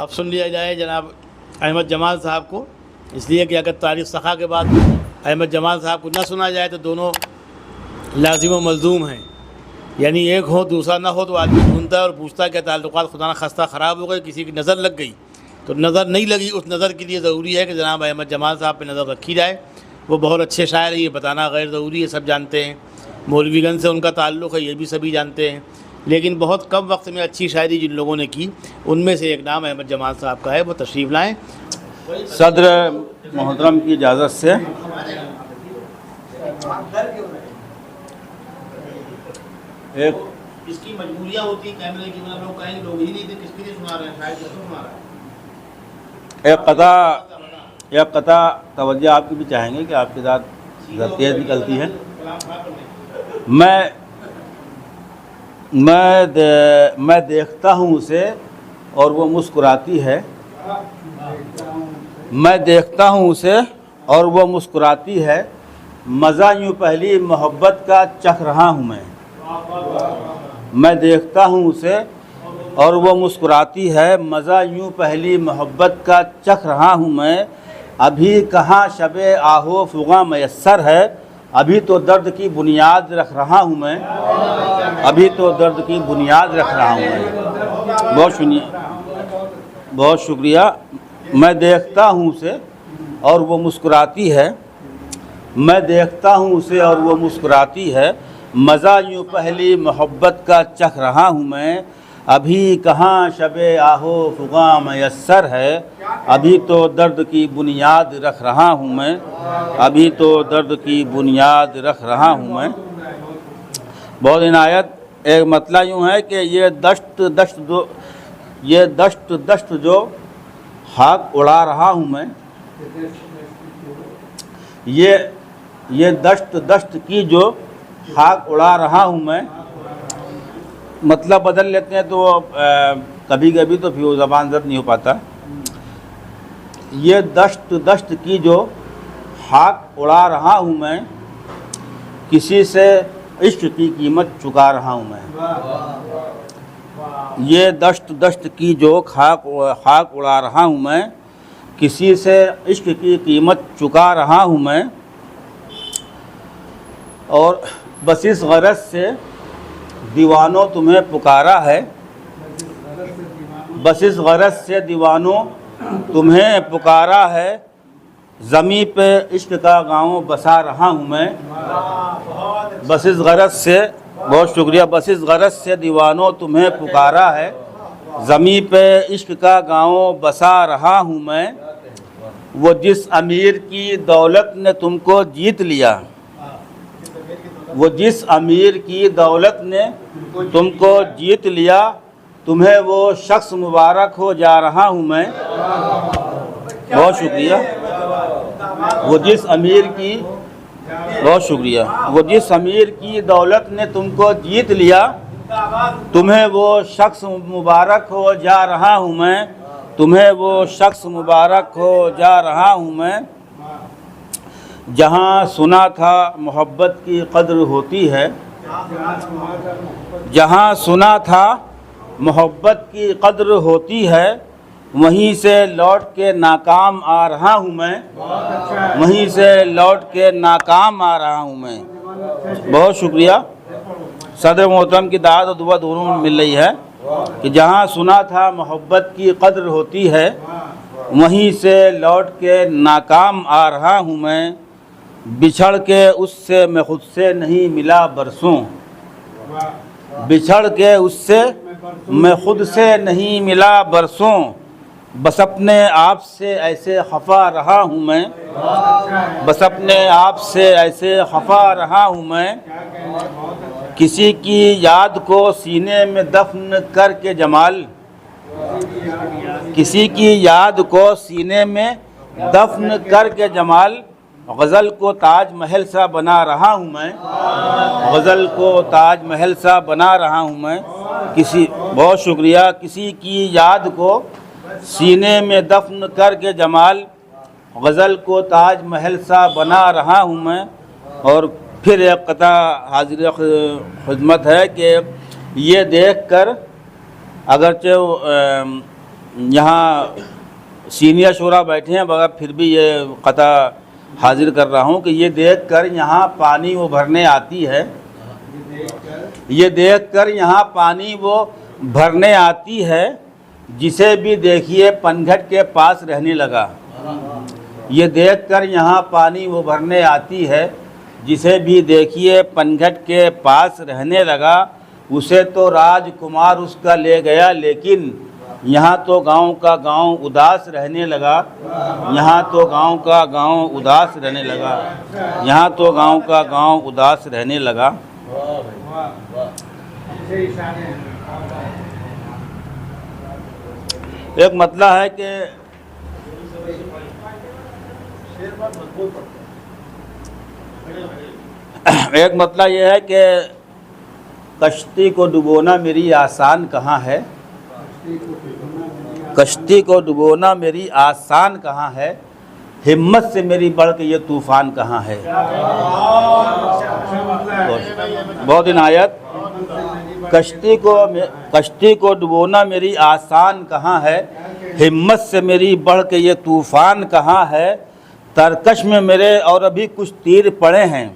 اب سن لیا جائے جناب احمد جمال صاحب کو، اس لیے کہ اگر تاریخ سخا کے بعد احمد جمال صاحب کو نہ سنا جائے تو دونوں لازم و ملزوم ہیں، یعنی ایک ہو دوسرا نہ ہو تو آدمی ڈھونڈتا ہے اور پوچھتا ہے کہ تعلقات خدا نہ خستہ خراب ہو گئے، کسی کی نظر لگ گئی تو نظر نہیں لگی، اس نظر کے لیے ضروری ہے کہ جناب احمد جمال صاحب پہ نظر رکھی جائے۔ وہ بہت اچھے شاعر ہیں، یہ بتانا غیر ضروری ہے، سب جانتے ہیں، مولوی گنج سے ان کا تعلق ہے یہ بھی سبھی جانتے ہیں، لیکن بہت کم وقت میں اچھی شاعری جن لوگوں نے کی ان میں سے ایک نام احمد جمال صاحب کا ہے، وہ تشریف لائیں۔ صدر محترم کی اجازت سے ایک اس کی مجبوریاں ہوتی ہیں کیمرے کی، مطلب لوگ کہیں گے لوگ ہی نہیں تھے، کس کے لیے سنا رہے ہیں، شاید کیسے سنا رہے ہیں۔ ایک قطع توجہ آپ کی بھی چاہیں گے کہ آپ کے ساتھ تیز نکلتی ہے۔ میں دیکھتا ہوں اسے اور وہ مسکراتی ہے، میں دیکھتا ہوں اسے اور وہ مسکراتی ہے، مزہ یوں پہلی محبت کا چکھ رہا ہوں میں دیکھتا ہوں اسے اور وہ مسکراتی ہے، مزہ یوں پہلی محبت کا چکھ رہا ہوں میں، ابھی کہاں شب آہو فغاں میسر ہے، ابھی تو درد کی بنیاد رکھ رہا ہوں میں، ابھی تو درد کی بنیاد رکھ رہا ہوں میں۔ بہت شکریہ۔ میں دیکھتا ہوں اسے اور وہ مسکراتی ہے، میں دیکھتا ہوں اسے اور وہ مسکراتی ہے، مزہ یوں پہلی محبت کا چکھ رہا ہوں میں، ابھی کہاں شب آہو فغاں میسر ہے، ابھی تو درد کی بنیاد رکھ رہا ہوں میں، ابھی تو درد کی بنیاد رکھ رہا ہوں میں۔ بہت عنایت۔ ایک مطلب یوں ہے کہ یہ دشت جو خاک اڑا رہا ہوں میں، یہ دشت کی جو خاک اڑا رہا ہوں میں، مطلب بدل لیتے ہیں تو کبھی کبھی تو پھر وہ زبان زد نہیں ہو پاتا۔ یہ دشت کی جو خاک اڑا رہا ہوں میں، کسی سے عشق کی قیمت چکا رہا ہوں میں، یہ دشت کی جو خاک اڑا رہا ہوں میں، کسی سے عشق کی قیمت چکا رہا ہوں میں، اور بس اس غرض سے دیوانوں تمہیں پکارا ہے، بس اس غرض سے دیوانوں تمہیں پکارا ہے، زمیں پہ عشق کا گاؤں بسا رہا ہوں میں، بس اس غرض سے، بہت شکریہ، بس اس غرض سے دیوانوں تمہیں پکارا ہے، زمیں پہ عشق کا گاؤں بسا رہا ہوں میں، وہ جس امیر کی دولت نے تم کو جیت لیا، وہ جس امیر کی دولت نے تم کو جیت لیا، تمہیں وہ شخص مبارک ہو جا رہا ہوں میں، بہت شکریہ۔ وہ جس امیر کی، بہت شکریہ، وہ جس امیر کی دولت نے تم کو جیت لیا، تمہیں وہ شخص مبارک ہو جا رہا ہوں میں، تمہیں وہ شخص مبارک ہو جا رہا ہوں میں، جہاں سنا تھا محبت کی قدر ہوتی ہے، جہاں سنا تھا محبت کی قدر ہوتی ہے، وہیں سے لوٹ کے ناکام آ رہا ہوں میں، وہیں سے لوٹ کے ناکام آ رہا ہوں میں۔ بہت شکریہ۔ صدر محترم کی دعوت و دعا دونوں میں مل رہی ہے کہ جہاں سنا تھا محبت کی قدر ہوتی ہے، وہیں سے لوٹ کے ناکام آ رہا ہوں میں، بچھڑ کے اس سے میں خود سے نہیں ملا برسوں، بچھڑ کے اس سے میں خود سے نہیں ملا برسوں، بس اپنے آپ سے ایسے خفا رہا ہوں میں، بس اپنے آپ سے ایسے خفا رہا ہوں میں، کسی کی یاد کو سینے میں دفن کر کے جمال، کسی کی یاد کو سینے میں دفن کر کے جمال، غزل کو تاج محل سا بنا رہا ہوں میں، غزل کو تاج محل سا بنا رہا ہوں میں، بہت شکریہ، کسی کی یاد کو سینے میں دفن کر کے جمال، غزل کو تاج محل سا بنا رہا ہوں میں۔ اور پھر ایک قطع حاضر خدمت ہے کہ یہ دیکھ کر اگرچہ यहाँ सीनियर शोरा बैठे हैं, मगर फिर भी ये कथा हाजिर कर रहा हूँ कि ये देखकर यहाँ पानी वो भरने आती है, ये देखकर यहाँ पानी वो भरने आती है, जिसे भी देखिए पनघट के पास रहने लगा। ये देखकर यहाँ पानी वो भरने आती है, जिसे भी देखिए पनघट के पास रहने लगा। उसे तो राजकुमार उसका ले गया, लेकिन यहाँ तो गांव का गांव उदास रहने लगा। यहाँ तो गांव का गांव उदास रहने लगा। यहाँ तो गांव का गांव उदास रहने लगा। एक मतलब है कि एक मतलब यह है कि कश्ती को डुबोना मेरी आसान कहाँ है, कश्ती को डुबोना मेरी आसान कहाँ है, हिम्मत से मेरी बढ़ के ये तूफान कहाँ है। बहुत दिन आयत, कश्ती को डुबोना मेरी आसान कहाँ है, हिम्मत से मेरी बढ़ के ये तूफान कहाँ है। तरकश में मेरे और अभी कुछ तीर पड़े हैं,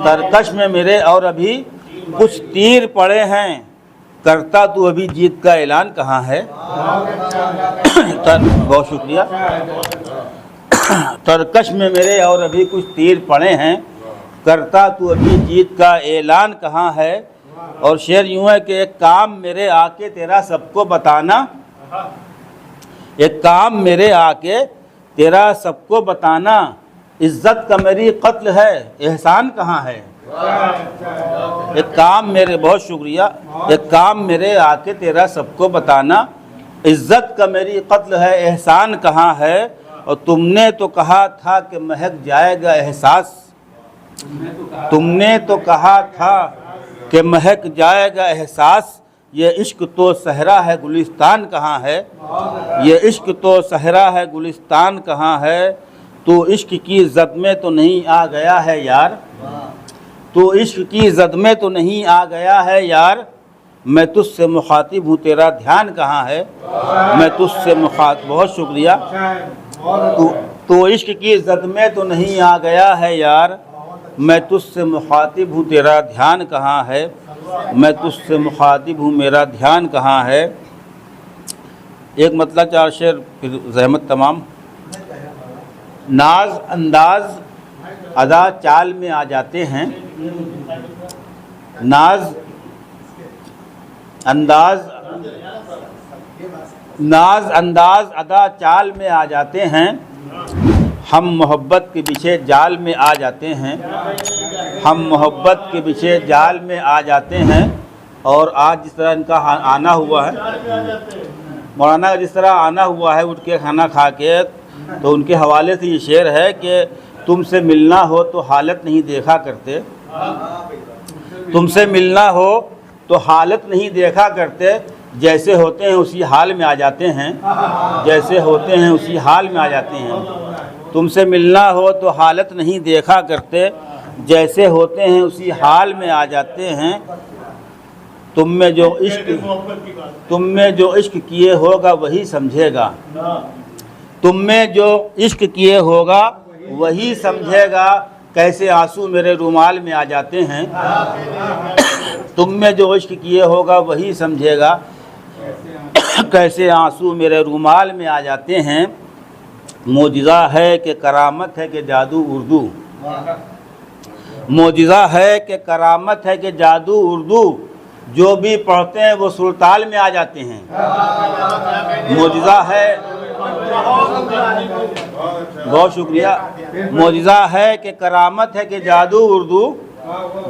तरकश में मेरे और अभी कुछ तीर पड़े हैं, करता तू अभी जीत का ऐलान कहाँ है। बहुत शुक्रिया। तरकश में मेरे और अभी कुछ तीर पड़े हैं, करता तू अभी जीत का ऐलान कहाँ है। और शेर यूं है कि एक काम मेरे आके तेरा सबको बताना, एक काम मेरे आके तेरा सबको बताना, इज्जत का मेरी कत्ल है, एहसान कहाँ है। एक काम मेरे, बहुत शुक्रिया, एक काम मेरे आके तेरा सबको बताना, इज्जत का मेरी कत्ल है, एहसान कहाँ है। और तुमने तो कहा था कि महक जाएगा एहसास, तुमने तो कहा था कि महक जाएगा एहसास। ये इश्क तो सहरा है गुलिस्तान कहाँ है, ये इश्क तो सहरा है गुलिस्तान कहाँ है। तो इश्क की जद में तो नहीं आ गया है यार, तो इश्क की जद में तो नहीं आ गया है यार। मैं तुझसे मुखातिब हूँ तेरा ध्यान कहाँ है, मैं तुझसे मुखातिब, बहुत शुक्रिया। तो इश्क की जद में तो नहीं आ गया है यार, मैं तुझसे मुखातिब हूँ तेरा ध्यान कहाँ है, मैं तुझसे मुखातिब हूँ मेरा ध्यान कहाँ है। एक मतलब चार शेर फिर ज़हमत तमाम। नाज अंदाज अदा चाल में आ जाते हैं, नाज अंदाज अदा चाल में आ जाते हैं। हम मोहब्बत के पीछे जाल में आ जाते हैं, हम मोहब्बत के पीछे जाल में आ जाते हैं। और आज जिस तरह इनका आना हुआ है, मौलाना का जिस तरह आना हुआ है उठ के खाना खा के, तो उनके हवाले से ये शेर है कि तुमसे मिलना हो तो हालत नहीं देखा करते, तुमसे मिलना हो तो हालत नहीं देखा करते। जैसे होते हैं उसी हाल में आ जाते हैं, जैसे होते हैं उसी हाल में आ जाते हैं। तुमसे मिलना हो तो हालत नहीं देखा करते, जैसे होते हैं उसी हाल में आ जाते हैं। तुम में जो इश्क किए होगा वही समझेगा, तुम में जो इश्क किए होगा वही समझेगा। कैसे आंसू मेरे रुमाल में आ जाते हैं, तुम में जो इश्क किए होगा वही समझेगा। कैसे आंसू मेरे रुमाल में आ जाते हैं। मोजिज़ा है कि करामत है कि जादू उर्दू, मोजिज़ा है कि करामत है कि जादू उर्दू, जो भी पढ़ते हैं वो सुल्तान में आ जाते हैं। मोजिज़ा है, बहुत शुक्रिया। मोजिज़ा है कि करामत है कि जादू उर्दू,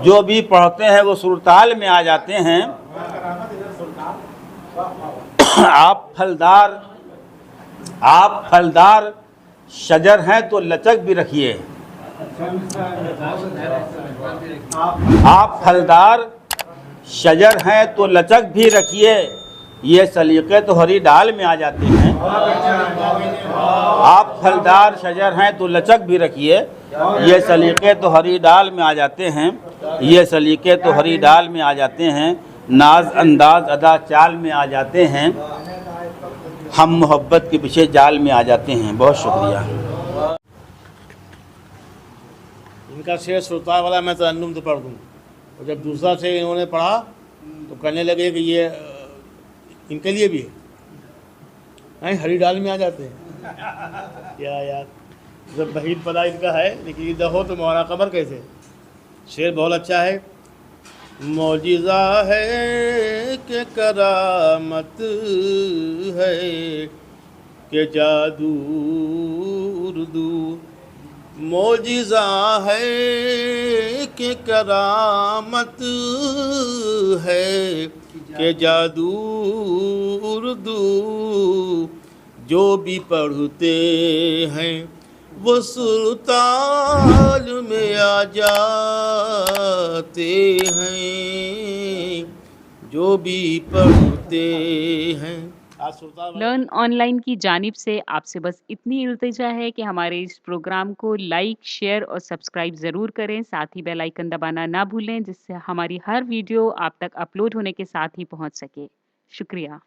जो भी पढ़ते हैं वो सुल्तान में आ जाते हैं। आप फलदार शजर हैं तो लचक भी रखिए, आप फलदार शजर हैं तो लचक भी रखिए। ये सलीक़े तो हरी डाल में आ जाते हैं। आप फलदार शजर हैं तो लचक भी रखिए, ये सलीक़े तो हरी डाल में आ जाते हैं, ये सलीक़े तो हरी डाल में आ जाते हैं। नाज अंदाज अदा चाल में आ जाते हैं। हम मोहब्बत के पीछे जाल में आ जाते हैं। बहुत शुक्रिया। इनका शेर श्रोता वाला मैं तरन्नुम तो पढ़ दूँ, और जब दूसरा शेर इन्होंने पढ़ा तो कहने लगे कि ये इनके लिए भी है, हरी डाल में आ जाते हैं। क्या यार, जब बहीद पदा इनका है, लेकिन इधर हो तो मौलाना कमर कैसे। शेर बहुत अच्छा है। मौजिज़ा है कि करामत है कि जादू उर्दू, मौजिज़ा है कि करामत है कि जादू उर्दू, जो भी पढ़ते हैं वो सुरताल में आ जाते हैं, जो भी पढ़ते हैं। लर्न ऑनलाइन की जानिब से आपसे बस इतनी इल्तिजा है कि हमारे इस प्रोग्राम को लाइक, शेयर और सब्सक्राइब ज़रूर करें। साथ ही बेल आइकन दबाना ना भूलें, जिससे हमारी हर वीडियो आप तक अपलोड होने के साथ ही पहुंच सके। शुक्रिया।